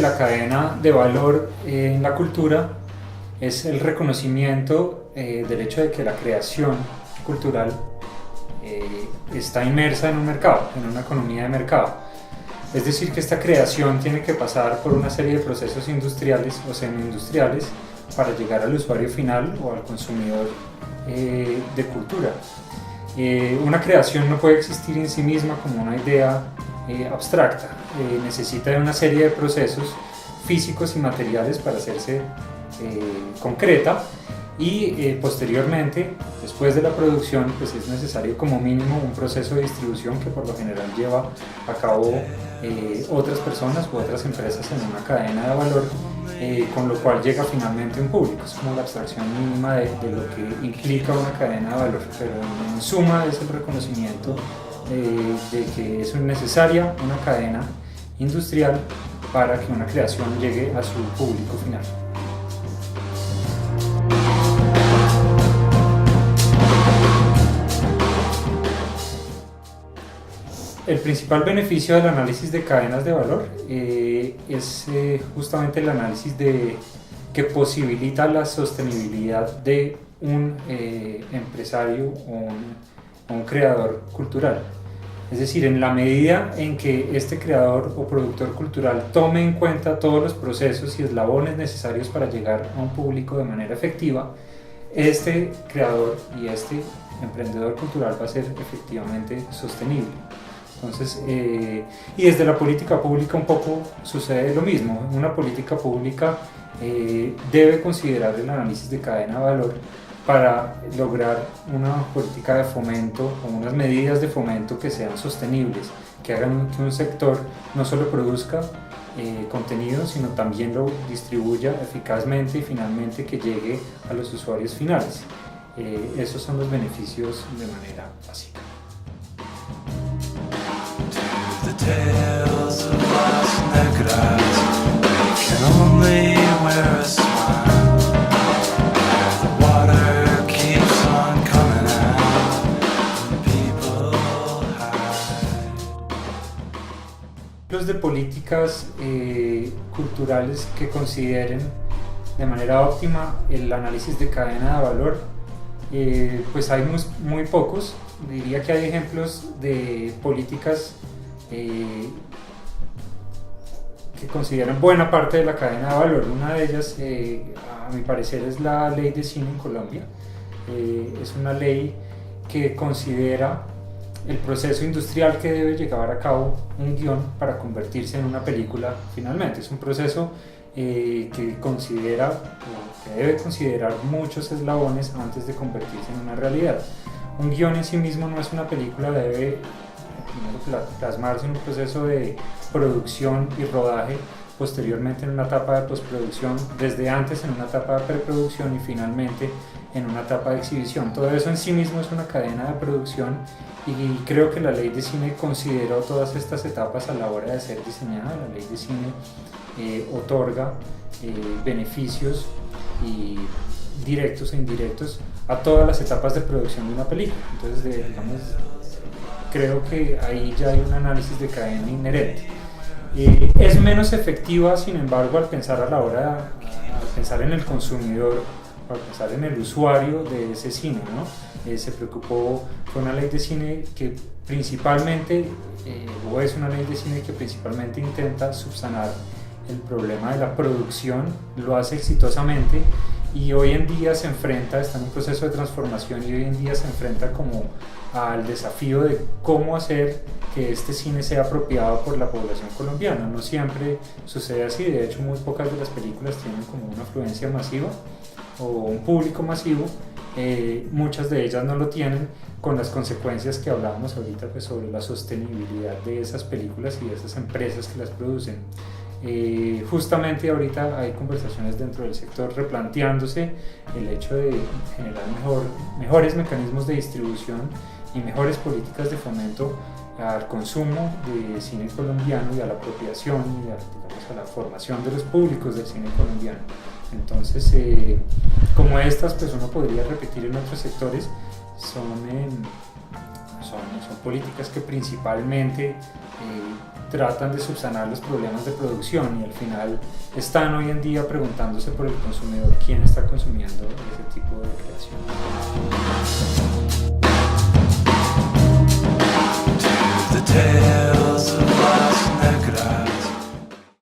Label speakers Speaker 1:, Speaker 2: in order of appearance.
Speaker 1: la cadena de valor en la cultura es el reconocimiento del hecho de que la creación cultural está inmersa en un mercado, en una economía de mercado. Es decir, que esta creación tiene que pasar por una serie de procesos industriales o semi-industriales para llegar al usuario final o al consumidor de cultura. Una creación no puede existir en sí misma como una idea abstracta, necesita de una serie de procesos físicos y materiales para hacerse concreta y posteriormente, después de la producción, pues es necesario como mínimo un proceso de distribución que por lo general lleva a cabo otras personas u otras empresas en una cadena de valor, con lo cual llega finalmente un público. Es como la abstracción mínima de lo que implica una cadena de valor, pero en suma es el reconocimiento de que es necesaria una cadena industrial para que una creación llegue a su público final. El principal beneficio del análisis de cadenas de valor es justamente el análisis que posibilita la sostenibilidad de un empresario o un creador cultural. Es decir, en la medida en que este creador o productor cultural tome en cuenta todos los procesos y eslabones necesarios para llegar a un público de manera efectiva, este creador y este emprendedor cultural va a ser efectivamente sostenible. Entonces, y desde la política pública un poco sucede lo mismo. Una política pública debe considerar el análisis de cadena de valor para lograr una política de fomento o unas medidas de fomento que sean sostenibles, que hagan que un sector no solo produzca contenido, sino también lo distribuya eficazmente y finalmente que llegue a los usuarios finales. Esos son los beneficios de manera básica.
Speaker 2: Tales of lost naked eyes can only wear a smile. The water keeps on coming out and people hide.
Speaker 1: Los de políticas culturales que consideren de manera óptima el análisis de cadena de valor, pues hay muy pocos. Diría que hay ejemplos de políticas que consideran buena parte de la cadena de valor. Una de ellas, a mi parecer, es la ley de cine en Colombia. Es una ley que considera el proceso industrial que debe llevar a cabo un guión para convertirse en una película finalmente. Es un proceso que considera o que debe considerar muchos eslabones antes de convertirse en una realidad. Un guión en sí mismo no es una película, debe primero plasmarse en un proceso de producción y rodaje, posteriormente en una etapa de postproducción, desde antes en una etapa de preproducción y finalmente en una etapa de exhibición. Todo eso en sí mismo es una cadena de producción y creo que la ley de cine consideró todas estas etapas a la hora de ser diseñada. La ley de cine otorga beneficios y directos e indirectos a todas las etapas de producción de una película. Entonces, creo que ahí ya hay un análisis de cadena inherente. Es menos efectiva, sin embargo, al pensar al pensar en el consumidor, al pensar en el usuario de ese cine, ¿no? Fue una ley de cine que principalmente, o es una ley de cine que principalmente intenta subsanar el problema de la producción, lo hace exitosamente y hoy en día está en un proceso de transformación y hoy en día se enfrenta como al desafío de cómo hacer que este cine sea apropiado por la población colombiana. No siempre sucede así, de hecho muy pocas de las películas tienen como una afluencia masiva o un público masivo, muchas de ellas no lo tienen, con las consecuencias que hablábamos ahorita pues, sobre la sostenibilidad de esas películas y de esas empresas que las producen. Justamente ahorita hay conversaciones dentro del sector replanteándose el hecho de generar mejores mecanismos de distribución y mejores políticas de fomento al consumo de cine colombiano y a la apropiación y digamos, a la formación de los públicos del cine colombiano. Entonces, como estas, pues uno podría repetir en otros sectores, son políticas que principalmente tratan de subsanar los problemas de producción y al final están hoy en día preguntándose por el consumidor quién está consumiendo ese tipo de creación.